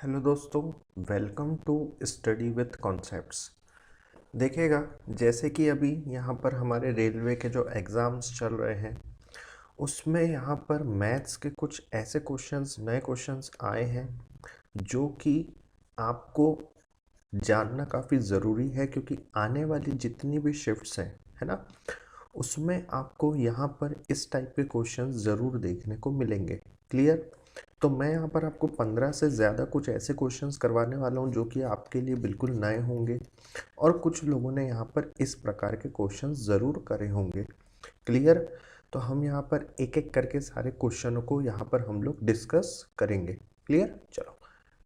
Hello दोस्तों, welcome to study with concepts. देखिएगा, जैसे कि अभी यहाँ पर हमारे रेलवे के जो एग्ज़ाम्स चल रहे हैं उसमें यहाँ पर मैथ्स के कुछ ऐसे क्वेश्चंस, नए क्वेश्चंस आए हैं जो कि आपको जानना काफ़ी ज़रूरी है, क्योंकि आने वाली जितनी भी शिफ्ट्स हैं, है ना, उसमें आपको यहाँ पर इस टाइप के क्वेश्चंस ज़रूर देखने को मिलेंगे। क्लियर? तो मैं यहाँ पर आपको 15 से ज़्यादा कुछ ऐसे क्वेश्चंस करवाने वाला हूँ जो कि आपके लिए बिल्कुल नए होंगे, और कुछ लोगों ने यहाँ पर इस प्रकार के क्वेश्चंस ज़रूर करे होंगे। क्लियर? तो हम यहाँ पर एक एक करके सारे क्वेश्चनों को यहाँ पर हम लोग डिस्कस करेंगे। क्लियर? चलो,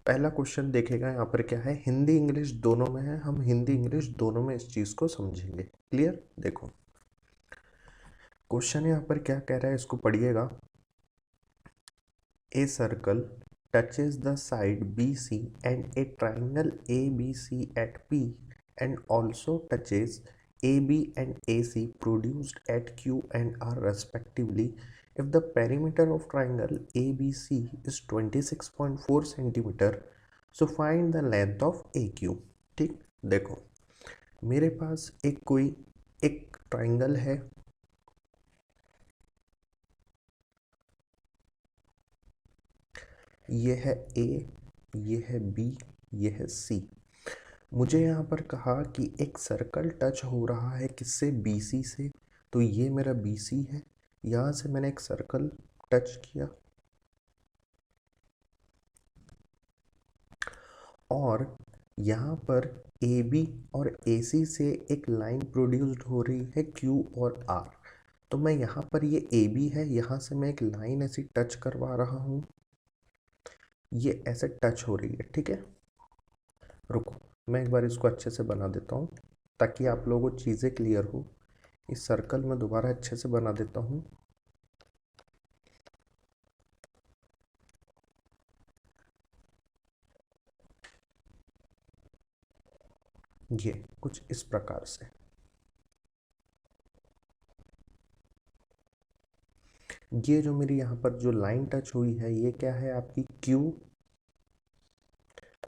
पहला क्वेश्चन देखेगा यहाँ पर क्या है। हिंदी इंग्लिश दोनों में है, हम हिंदी इंग्लिश दोनों में इस चीज़ को समझेंगे। क्लियर? देखो क्वेश्चन यहाँ पर क्या कह रहा है, इसको पढ़िएगा। A circle touches the side BC and a triangle ABC at P and also touches AB and AC produced at Q and R respectively if the perimeter of triangle ABC is 26.4 centimeter, so find the length of AQ। ठीक, देखो मेरे पास एक triangle है, ये है A, ये है B, ये है C। मुझे यहाँ पर कहा कि एक सर्कल टच हो रहा है किससे, BC से, तो ये मेरा BC है। यहाँ से मैंने एक सर्कल टच किया और यहाँ पर AB और AC से एक लाइन प्रोड्यूस्ड हो रही है Q और R। तो मैं यहाँ पर ये AB है, यहाँ से मैं एक लाइन ऐसी टच करवा रहा हूँ, ये ऐसे टच हो रही है। ठीक है, रुको मैं एक बार इसको अच्छे से बना देता हूँ ताकि आप लोगों को चीज़ें क्लियर हो। इस सर्कल में दोबारा अच्छे से बना देता हूँ। ये कुछ इस प्रकार से, ये जो मेरी यहाँ पर जो लाइन टच हुई है ये क्या है, आपकी Q,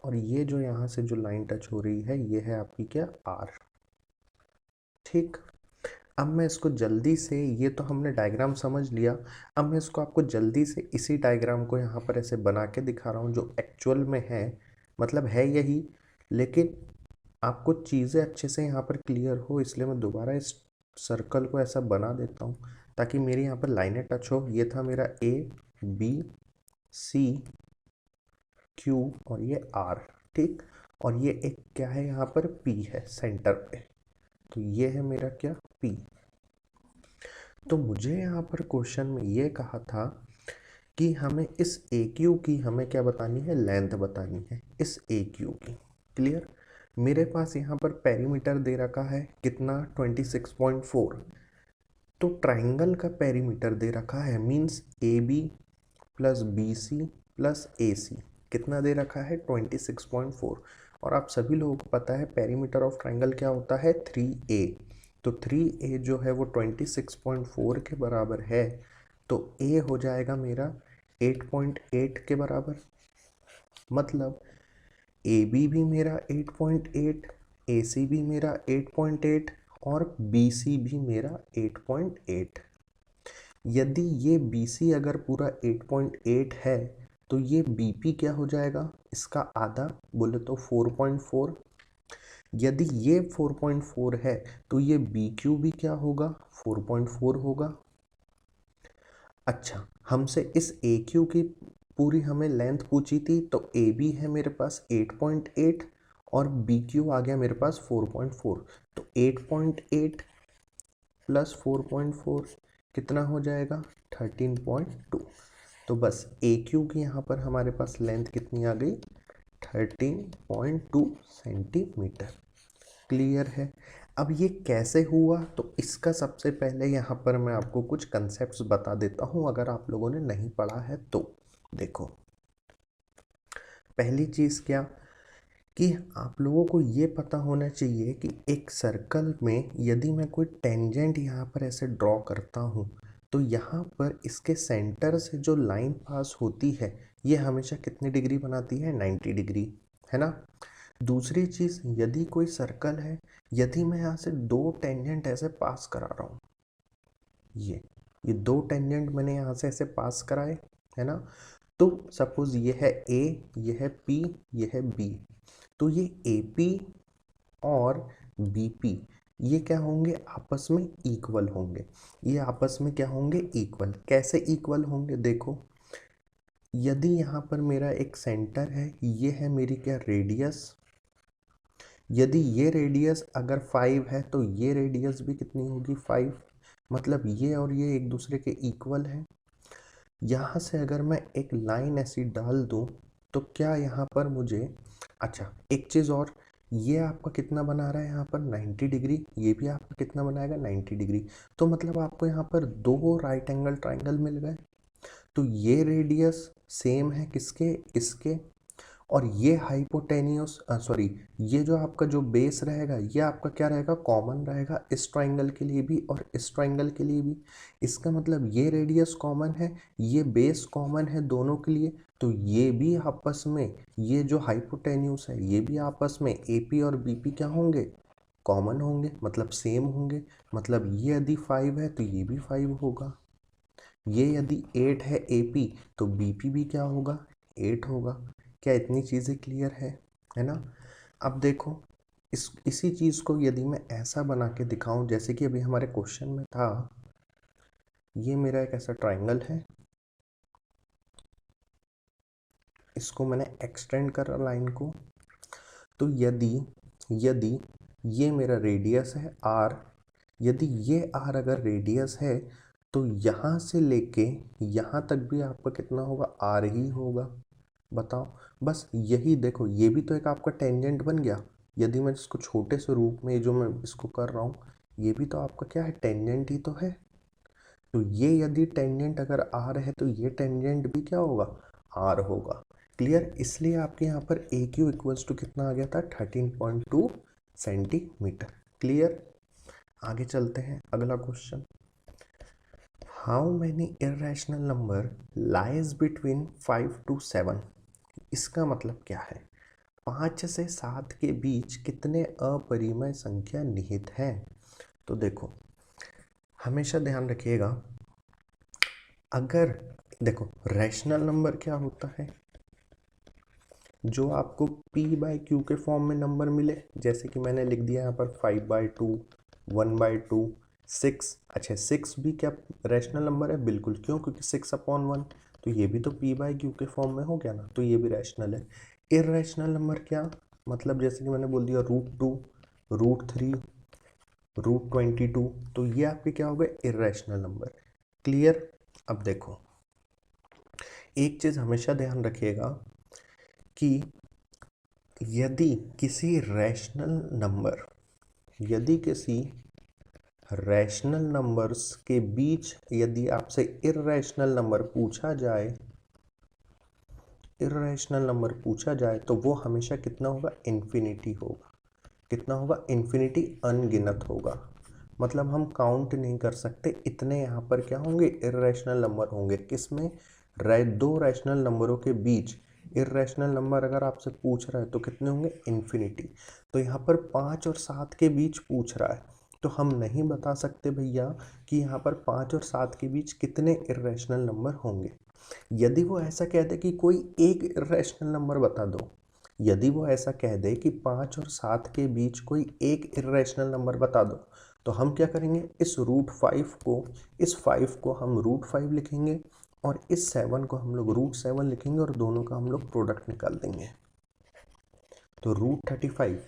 और ये जो यहाँ से जो लाइन टच हो रही है ये है आपकी क्या, R। ठीक, अब मैं इसको जल्दी से, ये तो हमने डायग्राम समझ लिया, अब मैं इसको आपको जल्दी से इसी डायग्राम को यहाँ पर ऐसे बना के दिखा रहा हूँ जो एक्चुअल में है, मतलब है यही, लेकिन आपको चीज़ें अच्छे से यहाँ पर क्लियर हो, इसलिए मैं दोबारा इस सर्कल को ऐसा बना देता हूँ ताकि मेरी यहाँ पर लाइनें टच हो। ये था मेरा A, B, C, Q और ये R। ठीक, और ये एक क्या है यहाँ पर, P है सेंटर पे, तो ये है मेरा क्या, P। तो मुझे यहाँ पर क्वेश्चन में ये कहा था कि हमें इस AQ की हमें क्या बतानी है, लेंथ बतानी है इस AQ की। क्लियर? मेरे पास यहाँ पर पेरीमीटर दे रखा है कितना, 26.4। तो ट्राइंगल का पेरीमीटर दे रखा है, means AB plus BC plus AC कितना दे रखा है, 26.4। और आप सभी लोगों को पता है पेरीमीटर ऑफ ट्राइंगल क्या होता है, 3A। तो 3A जो है वो 26.4 के बराबर है, तो A हो जाएगा मेरा 8.8 के बराबर। मतलब AB भी मेरा 8.8, AC भी मेरा 8.8 और BC भी मेरा 8.8। यदि ये BC अगर पूरा 8.8 है तो ये BP क्या हो जाएगा, इसका आधा, बोले तो 4.4। यदि ये 4.4 है तो ये BQ भी क्या होगा, 4.4 होगा। अच्छा, हमसे इस AQ की पूरी हमें लेंथ पूछी थी, तो AB है मेरे पास 8.8 और BQ आ गया मेरे पास 4.4। तो 8.8 प्लस 4.4 कितना हो जाएगा, 13.2। तो बस AQ की यहाँ पर हमारे पास लेंथ कितनी आ गई, 13.2 सेंटीमीटर। क्लियर है? अब ये कैसे हुआ, तो इसका सबसे पहले यहाँ पर मैं आपको कुछ कंसेप्ट्स बता देता हूँ अगर आप लोगों ने नहीं पढ़ा है तो। देखो, पहली चीज़ क्या कि आप लोगों को ये पता होना चाहिए कि एक सर्कल में यदि मैं कोई टेंजेंट यहाँ पर ऐसे ड्रॉ करता हूँ तो यहाँ पर इसके सेंटर से जो लाइन पास होती है ये हमेशा कितनी डिग्री बनाती है, 90 डिग्री, है ना। दूसरी चीज़, यदि कोई सर्कल है, यदि मैं यहाँ से दो टेंजेंट ऐसे पास करा रहा हूँ, ये दो टेंजेंट मैंने यहाँ से ऐसे पास कराए, है ना। तो सपोज ये है ए, ये है पी, ये है बी, तो ये ए पी और बी पी ये क्या होंगे, आपस में इक्वल होंगे। ये आपस में क्या होंगे, इक्वल। कैसे इक्वल होंगे, देखो, यदि यहाँ पर मेरा एक सेंटर है, ये है मेरी क्या, रेडियस। यदि ये रेडियस अगर 5 है तो ये रेडियस भी कितनी होगी, 5। मतलब ये और ये एक दूसरे के इक्वल है। यहाँ से अगर मैं एक लाइन ऐसी डाल दूँ तो क्या यहाँ पर मुझे, अच्छा एक चीज़ और, ये आपका कितना बना रहा है यहाँ पर, 90 डिग्री, ये भी आपका कितना बनाएगा, 90 डिग्री। तो मतलब आपको यहाँ पर दो राइट एंगल ट्राइंगल मिल गए। तो ये रेडियस सेम है किसके, इसके, और ये हाइपोटेन्यूस सॉरी, ये जो आपका जो बेस रहेगा ये आपका क्या रहेगा, कॉमन रहेगा, इस ट्राइंगल के लिए भी और इस ट्राइंगल के लिए भी। इसका मतलब ये रेडियस कॉमन है, ये बेस कॉमन है दोनों के लिए। तो ये भी आपस में, ये जो हाइपोटेन्यूस है ये भी आपस में AP और BP क्या होंगे, कॉमन होंगे, मतलब सेम होंगे। मतलब ये यदि 5 है तो ये भी 5 होगा, ये यदि 8 है AP तो BP भी क्या होगा, 8 होगा। क्या इतनी चीज़ें क्लियर है ना। अब देखो, इसी चीज़ को यदि मैं ऐसा बना के दिखाऊं, जैसे कि अभी हमारे क्वेश्चन में था, ये मेरा एक ऐसा ट्राइंगल है, इसको मैंने एक्सटेंड करा लाइन को। तो यदि यदि ये मेरा रेडियस है R, यदि ये R अगर रेडियस है तो यहाँ से लेके यहाँ तक भी आपका कितना होगा, R ही होगा। बताओ, बस यही देखो, ये भी तो एक आपका टेंजेंट बन गया। यदि मैं इसको छोटे से रूप में जो मैं इसको कर रहा हूँ, ये भी तो आपका क्या है, टेंजेंट ही तो है। तो ये यदि टेंजेंट अगर R है तो ये टेंजेंट भी क्या होगा, R होगा। क्लियर। इसलिए आपके यहाँ पर AQ इक्वल्स टू कितना आ गया था, 13.2 सेंटीमीटर। क्लियर। आगे चलते हैं, अगला question, how many irrational number lies between 5 to 7। इसका मतलब क्या है, 5 से 7 के बीच कितने अपरिमेय संख्या निहित हैं। तो देखो, हमेशा ध्यान रखिएगा, अगर देखो रैशनल नंबर क्या होता है, जो आपको P/Q के फॉर्म में नंबर मिले, जैसे कि मैंने लिख दिया यहाँ पर 5/2, 1/2, 6। अच्छा 6 भी क्या रैशनल नंबर है, बिल्कुल, क्यों, क्योंकि 6/1, तो ये भी तो P/Q के फॉर्म में हो गया ना, तो ये भी रैशनल है। इरेशनल नंबर क्या, मतलब जैसे कि मैंने बोल दिया √2, √3, √22, तो ये आपके क्या हो गए, इरेशनल नंबर। क्लियर। अब देखो, एक चीज़ हमेशा ध्यान रखिएगा कि यदि किसी रैशनल नंबर्स के बीच यदि आपसे इरेशनल नंबर पूछा जाए तो वो हमेशा कितना होगा, इन्फिनिटी होगा। कितना होगा, इन्फिनिटी, अनगिनत होगा। मतलब हम काउंट नहीं कर सकते, इतने यहाँ पर क्या होंगे, इरेशनल नंबर होंगे। किसमें, दो रैशनल नंबरों के बीच इरेशनल नंबर अगर आपसे पूछ रहा है तो कितने होंगे, इन्फिनिटी। तो यहाँ पर 5 और 7 के बीच पूछ रहा है, तो हम नहीं बता सकते भैया कि यहाँ पर 5 और 7 के बीच कितने इरेशनल नंबर होंगे। यदि वो ऐसा कह दे कि कोई एक इरेशनल नंबर बता दो, यदि वो ऐसा कह दे कि 5 और 7 के बीच कोई एक इरेशनल नंबर बता दो, तो हम क्या करेंगे, इस √5 को हम √5 लिखेंगे और इस 7 को हम लोग √7 लिखेंगे और दोनों का हम लोग प्रोडक्ट निकाल देंगे। तो √35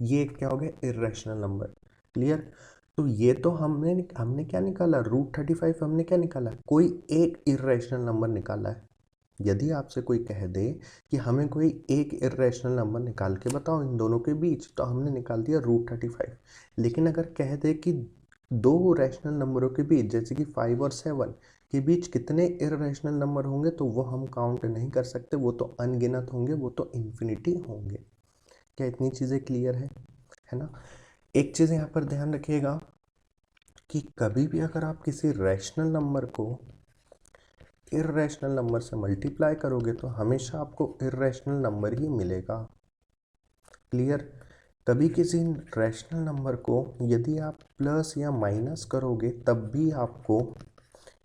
ये क्या हो गया, इरेशनल नंबर। क्लियर। तो ये तो हमने क्या निकाला, √35 हमने क्या निकाला, कोई एक इरेशनल नंबर निकाला है। यदि आपसे कोई कह दे कि हमें कोई एक इरेशनल नंबर निकाल के बताओ इन दोनों के बीच, तो हमने निकाल दिया √35। लेकिन अगर कह दे कि दो रैशनल नंबरों के बीच, जैसे कि 5 और 7 के बीच कितने इरेशनल नंबर होंगे, तो वो हम काउंट नहीं कर सकते, वो तो अनगिनत होंगे, वो तो इन्फिनिटी होंगे। क्या इतनी चीज़ें क्लियर है ना। एक चीज़ यहाँ पर ध्यान रखिएगा कि कभी भी अगर आप किसी रैशनल नंबर को इर्रेशनल नंबर से मल्टीप्लाई करोगे तो हमेशा आपको इर्रेशनल नंबर ही मिलेगा। क्लियर? कभी किसी रैशनल नंबर को यदि आप प्लस या माइनस करोगे तब भी आपको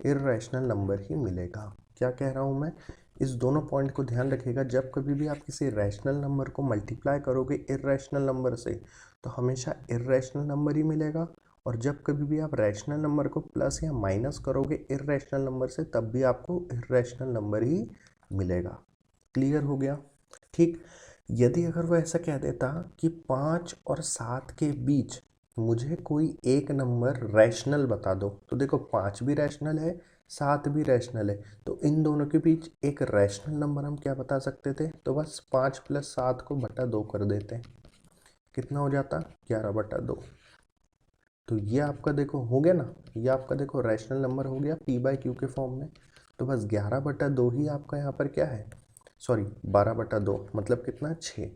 इर्रेशनल नंबर ही मिलेगा। क्या कह रहा हूँ मैं? इस दोनों पॉइंट को ध्यान रखिएगा। जब कभी भी आप किसी रैशनल नंबर को मल्टीप्लाई करोगे इर्रेशनल नंबर से तो हमेशा इर्रेशनल नंबर ही मिलेगा, और जब कभी भी आप रैशनल नंबर को प्लस या माइनस करोगे इर्रेशनल नंबर से तब भी आपको इर्रेशनल नंबर ही मिलेगा। क्लियर हो गया? ठीक। यदि अगर वो ऐसा कह देता कि 5 और 7 के बीच मुझे कोई एक नंबर रैशनल बता दो, तो देखो 5 भी रैशनल है, 7 भी रैशनल है, तो इन दोनों के बीच एक रैशनल नंबर हम क्या बता सकते थे? तो बस 5 + 7 को बटा 2 कर देते। कितना हो जाता? 11/2। तो ये आपका देखो हो गया ना, ये आपका देखो रैशनल नंबर हो गया p/q के फॉर्म में। तो बस 11/2 ही आपका यहाँ पर क्या है, सॉरी 12/2, मतलब कितना? 6।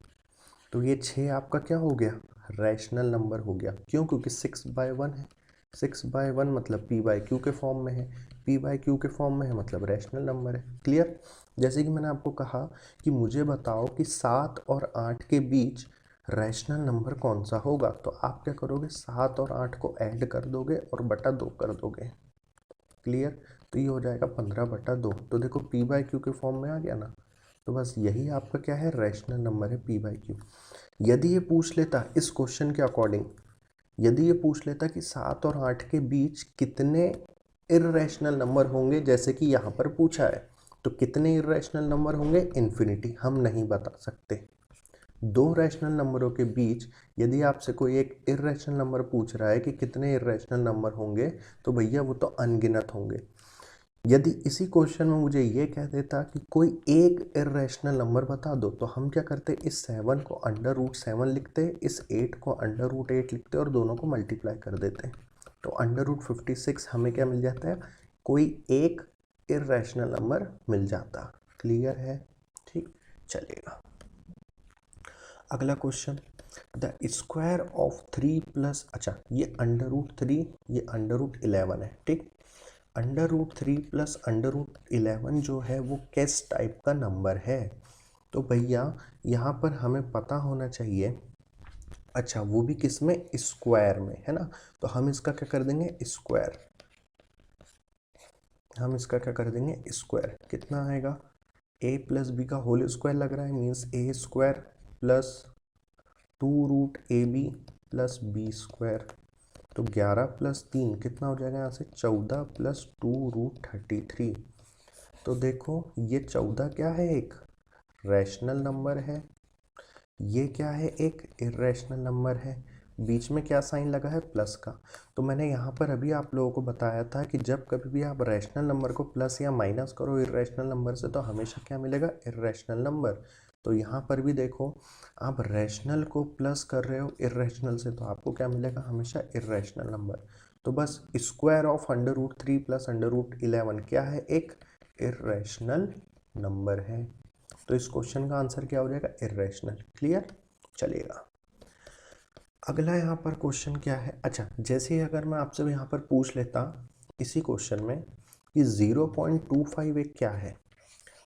तो ये 6 आपका क्या हो गया? रैशनल नंबर हो गया। क्यों? क्योंकि 6/1 है। 6/1 मतलब p/q के फॉर्म में है, p/q के फॉर्म में है मतलब रैशनल नंबर है। क्लियर? जैसे कि मैंने आपको कहा कि मुझे बताओ कि 7 और 8 के बीच रैशनल नंबर कौन सा होगा, तो आप क्या करोगे? 7 और 8 को ऐड कर दोगे और बटा 2 कर दोगे। क्लियर? तो ये हो जाएगा 15/2। तो देखो p/q के फॉर्म में आ गया ना। तो बस यही आपका क्या है? रैशनल नंबर है p/q। यदि ये पूछ लेता इस क्वेश्चन के अकॉर्डिंग, यदि ये पूछ लेता कि 7 और 8 के बीच कितने इर्रेशनल नंबर होंगे, जैसे कि यहाँ पर पूछा है, तो कितने इर्रेशनल नंबर होंगे? इन्फिनिटी। हम नहीं बता सकते। दो रैशनल नंबरों के बीच यदि आपसे कोई एक इर्रेशनल नंबर पूछ रहा है कि कितने इर्रेशनल नंबर होंगे, तो भैया वो तो अनगिनत होंगे। यदि इसी क्वेश्चन में मुझे ये कह देता कि कोई एक इर्रेशनल नंबर बता दो, तो हम क्या करते? इस 7 को √7 लिखते, इस 8 को √8 लिखते और दोनों को मल्टीप्लाई कर देते। तो √56 हमें क्या मिल जाता है? कोई एक इर्रेशनल नंबर मिल जाता। क्लियर है? ठीक, चलेगा। अगला question, the square of 3 plus, अच्छा ये √3, ये √11 है। ठीक, √3 प्लस √11 जो है वो किस टाइप का नंबर है? तो भैया यहाँ पर हमें पता होना चाहिए, अच्छा वो भी किस में? स्क्वायर में, है ना। तो हम इसका क्या कर देंगे? स्क्वायर। हम इसका क्या कर देंगे? स्क्वायर। कितना आएगा? a + b का होल स्क्वायर लग रहा है, means a² plus 2√ab plus b²। तो 11 + 3 कितना हो जाएगा? यहाँ से 14 + 2√33। तो देखो ये 14 क्या है? एक रैशनल नंबर है। ये क्या है? एक इर्रेशनल नंबर है। बीच में क्या साइन लगा है? प्लस का। तो मैंने यहाँ पर अभी आप लोगों को बताया था कि जब कभी भी आप रैशनल नंबर को प्लस या माइनस करो इर्रेशनल नंबर से तो हमेशा क्या मिलेगा? Irrational number. तो यहाँ पर भी देखो, आप रैशनल को प्लस कर रहे हो इर्रेशनल से तो आपको क्या मिलेगा? हमेशा इर्रेशनल नंबर। तो बस स्क्वायर ऑफ √3 प्लस √11 क्या है? एक इर्रेशनल नंबर है। तो इस क्वेश्चन का आंसर क्या हो जाएगा? इर्रेशनल। क्लियर? चलेगा। अगला यहाँ पर क्वेश्चन क्या है? अच्छा, जैसे ही अगर मैं आपसे यहाँ पर पूछ लेता इसी क्वेश्चन में कि 0.25 एक क्या है,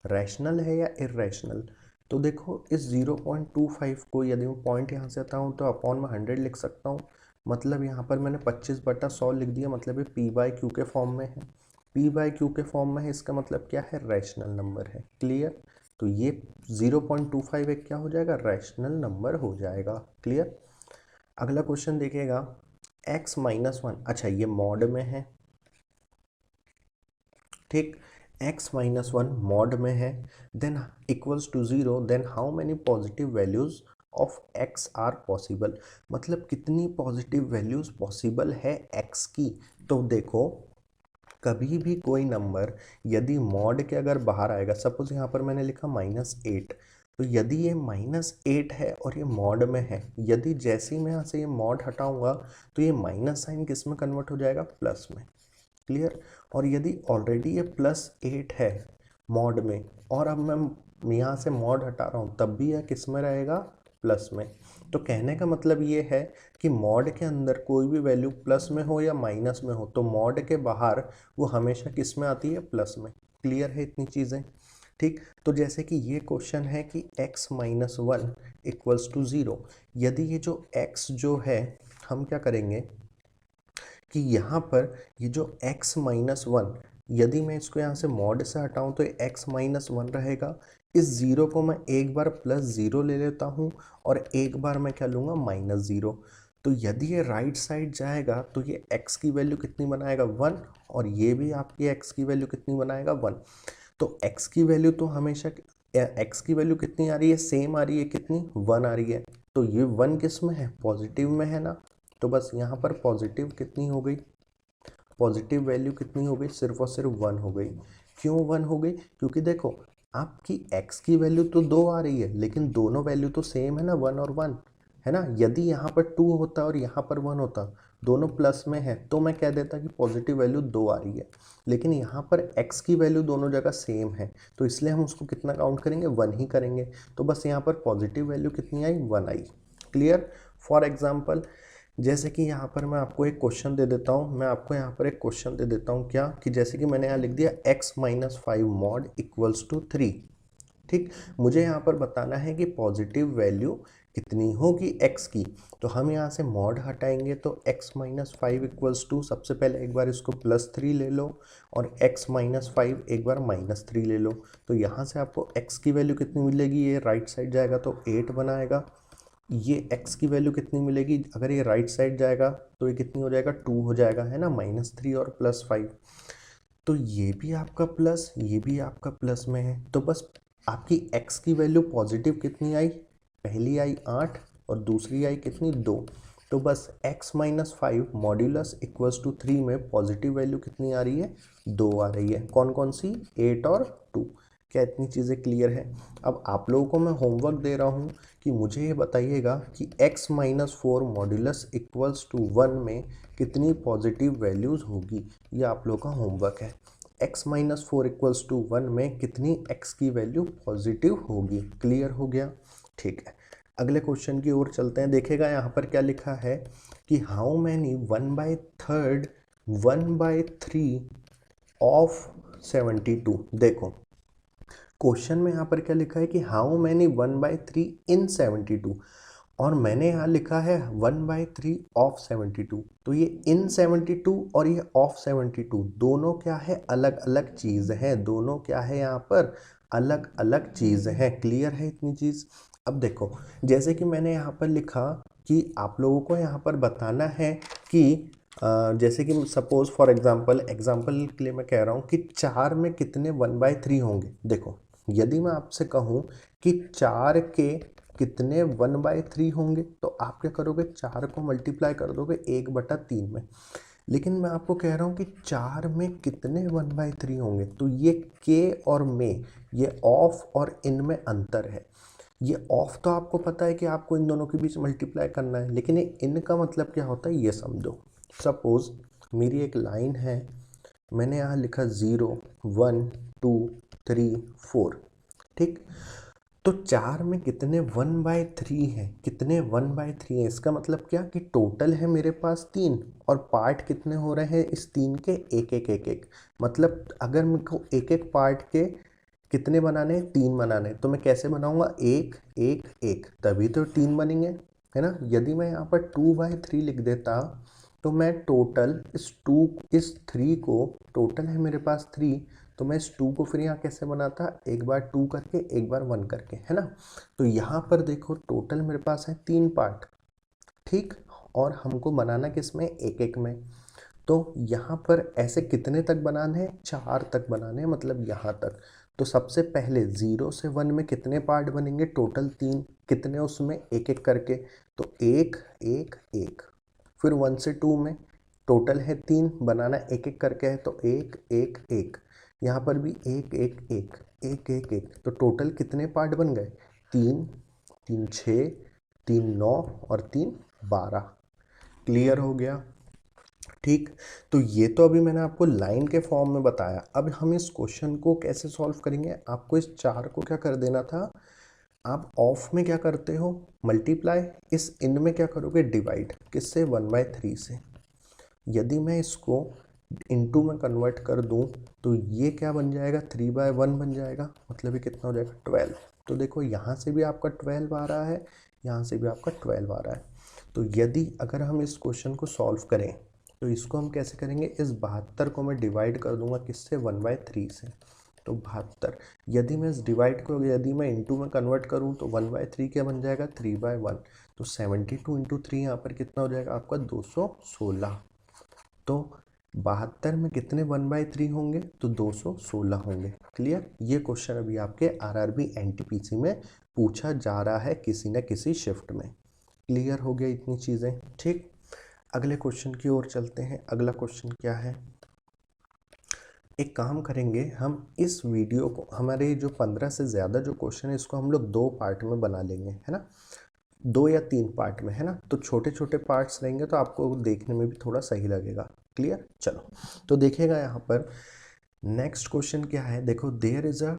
रैशनल है या इर्रेशनल? तो देखो इस 0.25 को यदि मैं पॉइंट यहाँ से आता हूँ तो अपॉन में 100 लिख सकता हूँ। मतलब यहाँ पर मैंने 25/100 लिख दिया, मतलब ये p/q के फॉर्म में है। p/q के फॉर्म में है, इसका मतलब क्या है? रैशनल नंबर है। क्लियर? तो ये 0.25 एक क्या हो जाएगा? रैशनल नंबर हो जाएगा। क्लियर? अगला क्वेश्चन देखिएगा, x-1, अच्छा ये मॉड में है। ठीक, x-1 मॉड में है, then equals to 0, then how many positive values of x are possible? मतलब कितनी पॉजिटिव वैल्यूज पॉसिबल है x की। तो देखो कभी भी कोई नंबर यदि मॉड के अगर बाहर आएगा, सपोज यहाँ पर मैंने लिखा -8, तो यदि ये -8 है और ये मॉड में है, यदि जैसे ही मैं यहाँ से ये मॉड हटाऊंगा तो ये माइनस साइन किस में कन्वर्ट हो जाएगा? प्लस में। क्लियर? और यदि ऑलरेडी ये +8 है मॉड में और अब मैं यहाँ से मॉड हटा रहा हूँ तब भी यह किस में रहेगा? प्लस में। तो कहने का मतलब ये है कि मॉड के अंदर कोई भी वैल्यू प्लस में हो या माइनस में हो तो मॉड के बाहर वो हमेशा किस में आती है, प्लस में। क्लियर है इतनी चीज़ें? ठीक, तो जैसे कि ये क्वेश्चन है कि x minus one equals to zero. यदि ये जो x जो है, हम क्या करेंगे कि यहाँ पर ये जो x माइनस वन, यदि मैं इसको यहाँ से मॉड से हटाऊँ तो ये x माइनस वन रहेगा। इस ज़ीरो को मैं एक बार प्लस ज़ीरो ले लेता हूँ और एक बार मैं क्या लूँगा, माइनस ज़ीरो। तो यदि ये राइट साइड जाएगा तो ये x की वैल्यू कितनी बनाएगा, वन, और ये भी आपकी x की वैल्यू कितनी बनाएगा, वन। तो x की वैल्यू तो हमेशा, x की वैल्यू कितनी आ रही है, सेम आ रही है, कितनी, वन आ रही है। तो ये वन किस में है, पॉजिटिव में है ना। तो बस यहाँ पर पॉजिटिव कितनी हो गई, पॉजिटिव वैल्यू कितनी हो गई, सिर्फ और सिर्फ वन हो गई। क्यों वन हो गई, क्योंकि देखो आपकी x की वैल्यू तो दो आ रही है लेकिन दोनों वैल्यू तो सेम है ना, वन और वन, है ना। यदि यहाँ पर टू होता और यहाँ पर वन होता, दोनों प्लस में है, तो मैं कह देता कि पॉजिटिव वैल्यू दो आ रही है। लेकिन यहाँ पर x की वैल्यू दोनों जगह सेम है, तो इसलिए हम उसको कितना काउंट करेंगे, वन ही करेंगे। तो बस यहाँ पर पॉजिटिव वैल्यू कितनी आई, वन आई। क्लियर। फॉर एग्जाम्पल, जैसे कि यहाँ पर मैं आपको एक क्वेश्चन दे देता हूँ, मैं आपको यहाँ पर एक क्वेश्चन दे देता हूँ, क्या कि जैसे कि मैंने यहाँ लिख दिया x minus five mod equals to three. ठीक, मुझे यहाँ पर बताना है कि पॉजिटिव वैल्यू कितनी होगी x की। तो हम यहाँ से मॉड हटाएंगे तो x minus five equals to, सबसे पहले एक बार इसको प्लस थ्री ले लो और x माइनस फाइव एक बार माइनस थ्री ले लो। तो यहाँ से आपको x की वैल्यू कितनी मिलेगी, ये राइट साइड जाएगा तो 8 बनाएगा। ये x की वैल्यू कितनी मिलेगी, अगर ये राइट साइड जाएगा तो ये कितनी हो जाएगा, 2 हो जाएगा, है ना, माइनस थ्री और प्लस फाइव। तो ये भी आपका प्लस, ये भी आपका प्लस में है। तो बस आपकी x की वैल्यू पॉजिटिव कितनी आई, पहली आई 8 और दूसरी आई कितनी, 2। तो बस x minus five modulus equals to 3 में पॉजिटिव वैल्यू कितनी आ रही है, 2 आ रही है। कौन कौन सी, 8 और 2। क्या इतनी चीज़ें क्लियर है? अब आप लोगों को मैं होमवर्क दे रहा हूँ कि मुझे ये बताइएगा कि x minus four modulus equals to one में कितनी पॉजिटिव वैल्यूज़ होगी। ये आप लोगों का होमवर्क है। x minus four equals to one में कितनी x की वैल्यू पॉजिटिव होगी। क्लियर हो गया? ठीक है, अगले क्वेश्चन की ओर चलते हैं। देखेगा यहाँ पर क्या लिखा है कि how many one by third one by three of 72। देखो क्वेश्चन में यहाँ पर क्या लिखा है कि how many one by three in 72, और मैंने यहाँ लिखा है वन बाई थ्री ऑफ 72। तो ये इन 72 और ये ऑफ 72 दोनों क्या है, अलग अलग चीज़ है। दोनों क्या है, यहाँ पर अलग अलग चीज़ है। क्लियर है इतनी चीज़? अब देखो, जैसे कि मैंने यहाँ पर लिखा कि आप लोगों को यहाँ पर बताना है कि जैसे कि सपोज फॉर एग्जाम्पल के लिए मैं कह रहा हूँ कि चार में कितने वन बाई थ्री होंगे। देखो, यदि मैं आपसे कहूँ कि चार के कितने वन बाई थ्री होंगे, तो आप क्या करोगे, चार को मल्टीप्लाई कर दोगे 1/3 में। लेकिन मैं आपको कह रहा हूँ कि चार में कितने वन बाई थ्री होंगे, तो ये के और में, ये ऑफ और इन में अंतर है। ये ऑफ तो आपको पता है कि आपको इन दोनों के बीच मल्टीप्लाई करना है, लेकिन ये इन का मतलब क्या होता है, ये समझो। सपोज मेरी एक लाइन है, मैंने यहाँ लिखा 0 1 2 3 4। ठीक, तो चार में कितने वन बाई थ्री हैं, कितने वन बाई थ्री हैं, इसका मतलब क्या कि टोटल है मेरे पास तीन, और पार्ट कितने हो रहे हैं इस तीन के, एक एक एक एक। मतलब अगर मेरे को एक एक पार्ट के कितने बनाने हैं, तीन बनाने हैं, तो मैं कैसे बनाऊंगा, एक एक एक, तभी तो तीन बनेंगे, है ना। यदि मैं यहाँ पर 2/3 लिख देता तो मैं टोटल इस थ्री को, टोटल है मेरे पास थ्री, तो मैं इस टू को फिर यहाँ कैसे बनाता, एक बार टू करके एक बार वन करके, है ना। तो यहाँ पर देखो टोटल मेरे पास है तीन पार्ट। ठीक, और हमको बनाना किस में, एक एक में। तो यहाँ पर ऐसे कितने तक बनाने हैं, चार तक बनाने हैं, मतलब यहाँ तक। तो सबसे पहले 0 से 1 में कितने पार्ट बनेंगे, टोटल तीन, कितने उसमें, एक एक करके, तो एक एक एक। फिर 1 से 2 में टोटल है तीन, बनाना एक एक करके है, तो एक एक एक। यहाँ पर भी एक एक एक एक एक एक, तो टोटल कितने पार्ट बन गए, तीन, तीन 6, तीन 9 और तीन 12। क्लियर हो गया? ठीक, तो ये तो अभी मैंने आपको लाइन के फॉर्म में बताया। अब हम इस क्वेश्चन को कैसे सॉल्व करेंगे, आपको इस चार को क्या कर देना था, आप ऑफ में क्या करते हो, मल्टीप्लाई, इस इन में क्या करोगे, डिवाइड, किससे, 1/3 से। यदि मैं इसको इनटू में कन्वर्ट कर दूं तो ये क्या बन जाएगा, 3/1 बन जाएगा, मतलब ये कितना हो जाएगा, 12। तो देखो यहाँ से भी आपका 12 आ रहा है, यहाँ से भी आपका 12 आ रहा है। तो यदि अगर हम इस क्वेश्चन को सॉल्व करें तो इसको हम कैसे करेंगे, इस 72 को मैं डिवाइड कर दूंगा किससे, 1/3 से। तो 72, यदि मैं इस डिवाइड को यदि मैं इंटू में कन्वर्ट करूं तो 1/3 क्या बन जाएगा, 3/1। तो 72 इंटू 3 यहाँ पर कितना हो जाएगा आपका, 216। तो 72 में कितने 1/3 होंगे, तो 216 होंगे। क्लियर। ये क्वेश्चन अभी आपके आरआरबी एनटीपीसी में पूछा जा रहा है किसी न किसी शिफ्ट में। क्लियर हो गया इतनी चीज़ें, ठीक। अगले क्वेश्चन की ओर चलते हैं। अगला क्वेश्चन क्या है, एक काम करेंगे हम, इस वीडियो को, हमारे जो 15 से ज़्यादा जो क्वेश्चन है इसको हम लोग 2 पार्ट में बना लेंगे, है ना, 2 या 3 पार्ट में, है ना। तो छोटे छोटे पार्ट्स रहेंगे तो आपको देखने में भी थोड़ा सही लगेगा। क्लियर। चलो तो देखिएगा यहाँ पर नेक्स्ट क्वेश्चन क्या है, देखो, देयर इज अ,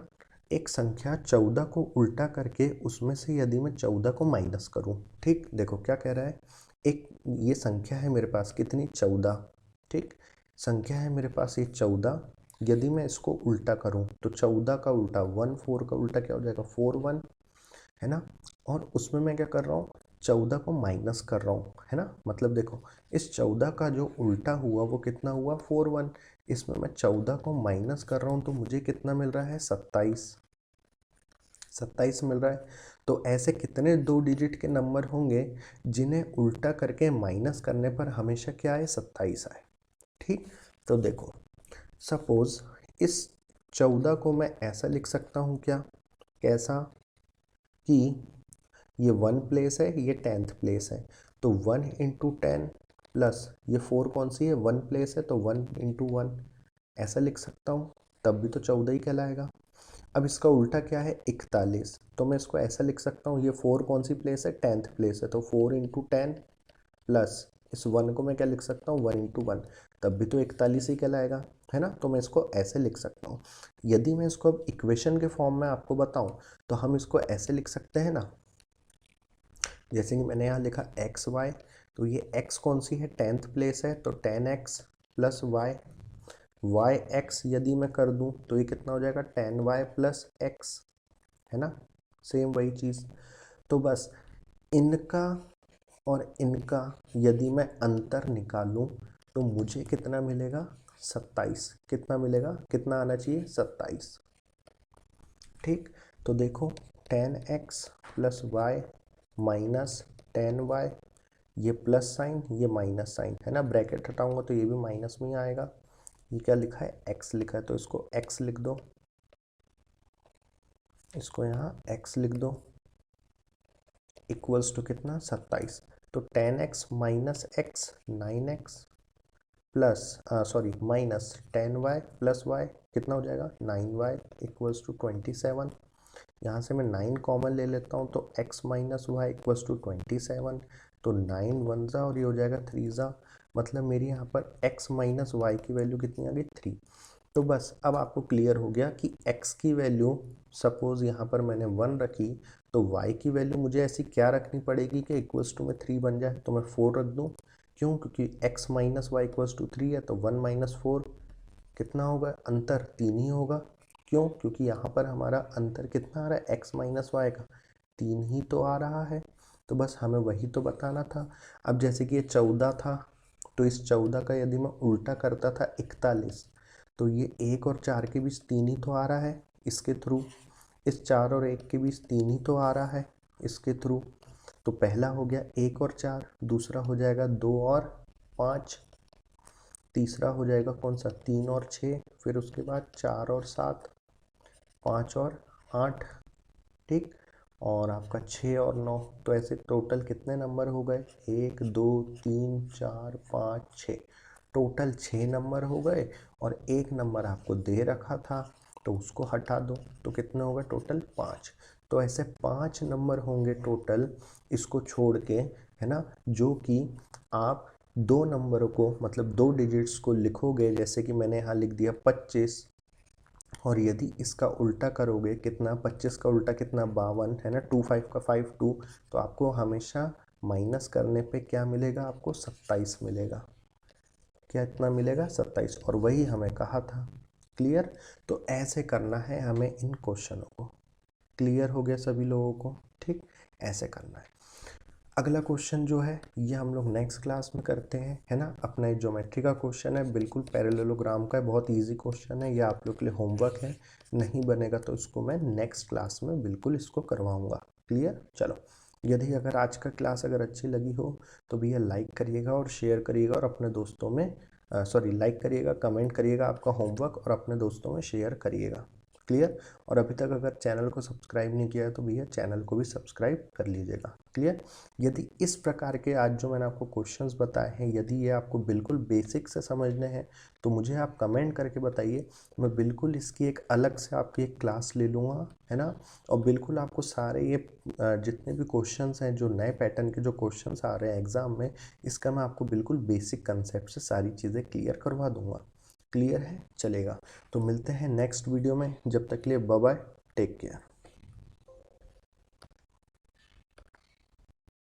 एक संख्या 14 को उल्टा करके उसमें से यदि मैं 14 को माइनस करूँ, ठीक। देखो क्या कह रहा है, एक ये संख्या है मेरे पास कितनी, 14, ठीक। संख्या है मेरे पास ये 14, यदि मैं इसको उल्टा करूं तो 14 का उल्टा 1, 4 का उल्टा क्या हो जाएगा, 4 1, है ना। और उसमें मैं क्या कर रहा हूँ, 14 को माइनस कर रहा हूँ, है ना। मतलब देखो इस 14 का जो उल्टा हुआ वो कितना हुआ, 4 1। इसमें मैं 14 को माइनस कर रहा हूँ तो मुझे कितना मिल रहा है, 27, 27 मिल रहा है। तो ऐसे कितने 2 डिजिट के नंबर होंगे जिन्हें उल्टा करके माइनस करने पर हमेशा क्या आए, 27 आए, ठीक। तो देखो सपोज इस 14 को मैं ऐसा लिख सकता हूँ क्या, कैसा, कि ये 1 प्लेस है, ये 10th प्लेस है, तो 1 इंटू 10 प्लस ये 4 कौन सी है, 1 प्लेस है, तो 1 इंटू 1 ऐसा लिख सकता हूँ, तब भी तो 14 ही कहलाएगा। अब इसका उल्टा क्या है, 41, तो मैं इसको ऐसा लिख सकता हूँ, ये 4 कौन सी प्लेस है, 10th प्लेस है, तो 4 इंटू 10 प्लस इस 1 को मैं क्या लिख सकता हूँ, 1 इंटू 1, तब भी तो 41 ही कहलाएगा, है ना। तो मैं इसको ऐसे लिख सकता हूँ। यदि मैं इसको अब इक्वेशन के फॉर्म में आपको बताऊँ तो हम इसको ऐसे लिख सकते हैं ना, जैसे कि मैंने यहाँ लिखा एक्स वाई, तो ये एक्स कौन सी है, 10th प्लेस है, तो 10x plus Y, Y x यदि मैं कर दूँ तो ये कितना हो जाएगा, 10y प्लस एक्स, है ना, सेम वही चीज़। तो बस इनका और इनका यदि मैं अंतर निकालूं तो मुझे कितना मिलेगा, 27। कितना मिलेगा, कितना आना चाहिए, 27, ठीक। तो देखो 10x plus Y minus 10y, ये प्लस साइन ये माइनस साइन, है ना, ब्रैकेट हटाऊंगा तो ये भी माइनस में ही आएगा। ये क्या लिखा है, x लिखा है, तो इसको x लिख दो, इसको यहाँ x लिख दो, इक्वल्स टू कितना, 27। तो 10x minus x 9x plus sorry minus 10y plus y कितना हो जाएगा, 9y इक्वल्स टू 27। यहाँ से मैं 9 कॉमन ले लेता हूँ तो x minus y equals to 27। तो 9 1 ज़ा और ये हो जाएगा 3 ज़ा, मतलब मेरी यहाँ पर x माइनस वाई की वैल्यू कितनी आ गई, 3। तो बस अब आपको क्लियर हो गया कि x की वैल्यू सपोज यहाँ पर मैंने 1 रखी, तो y की वैल्यू मुझे ऐसी क्या रखनी पड़ेगी कि इक्वल्स टू में 3 बन जाए, तो मैं 4 रख दूँ। क्यों, क्योंकि x minus y equals to 3 है, तो 1 माइनस 4 कितना होगा, अंतर 3 ही होगा। क्यों, क्योंकि यहाँ पर हमारा अंतर कितना आ रहा है, x माइनस वाई का 3 ही तो आ रहा है। तो बस हमें वही तो बताना था। अब जैसे कि ये 14 था, तो इस 14 का यदि मैं उल्टा करता था 41, तो ये 1 और 4 के बीच 3 ही तो आ रहा है इसके थ्रू, इस 4 और 1 के बीच 3 ही तो आ रहा है इसके थ्रू। तो पहला हो गया 1 और 4, दूसरा हो जाएगा 2 और 5, तीसरा हो जाएगा कौन सा, 3 और 6, फिर उसके बाद 4 और 7, 5 और 8, ठीक। और आपका 6 और 9, तो ऐसे टोटल कितने नंबर हो गए, 1 2 3 4 5 6, टोटल 6 नंबर हो गए। और एक नंबर आपको दे रखा था तो उसको हटा दो, तो कितने हो गए टोटल, 5। तो ऐसे 5 नंबर होंगे टोटल इसको छोड़ के, है ना, जो कि आप 2 नंबरों को मतलब 2 डिजिट्स को लिखोगे, जैसे कि मैंने यहाँ लिख दिया 25, और यदि इसका उल्टा करोगे कितना, 25 का उल्टा कितना, 52 है ना, 25 का 52, तो आपको हमेशा माइनस करने पे क्या मिलेगा, आपको 27 मिलेगा। क्या इतना मिलेगा, 27, और वही हमें कहा था। क्लियर। तो ऐसे करना है हमें इन क्वेश्चनों को। क्लियर हो गया सभी लोगों को, ठीक, ऐसे करना है। अगला क्वेश्चन जो है ये हम लोग नेक्स्ट क्लास में करते हैं, है ना। अपना ज्योमेट्री का क्वेश्चन है, बिल्कुल पैरेललोग्राम का है, बहुत इजी क्वेश्चन है, ये आप लोग के लिए होमवर्क है। नहीं बनेगा तो इसको मैं नेक्स्ट क्लास में बिल्कुल इसको करवाऊंगा। क्लियर। चलो, यदि अगर आज का क्लास अगर अच्छी लगी हो तो भैया लाइक करिएगा और शेयर करिएगा, और अपने दोस्तों में लाइक करिएगा, कमेंट करिएगा आपका होमवर्क, और अपने दोस्तों में शेयर करिएगा। क्लियर। और अभी तक अगर चैनल को सब्सक्राइब नहीं किया है तो भैया चैनल को भी सब्सक्राइब कर लीजिएगा। क्लियर। यदि इस प्रकार के आज जो मैंने आपको क्वेश्चंस बताए हैं, यदि ये आपको बिल्कुल बेसिक से समझने हैं तो मुझे आप कमेंट करके बताइए, मैं बिल्कुल इसकी एक अलग से आपकी एक क्लास ले लूँगा, है ना। और बिल्कुल आपको सारे ये जितने भी क्वेश्चंस हैं, जो नए पैटर्न के जो क्वेश्चंस आ रहे हैं एग्ज़ाम में, इसका मैं आपको बिल्कुल बेसिक कंसेप्ट से सारी चीज़ें क्लियर करवा दूंगा। क्लियर है, चलेगा। तो मिलते हैं नेक्स्ट वीडियो में, जब तक के लिए बाय बाय, टेक केयर।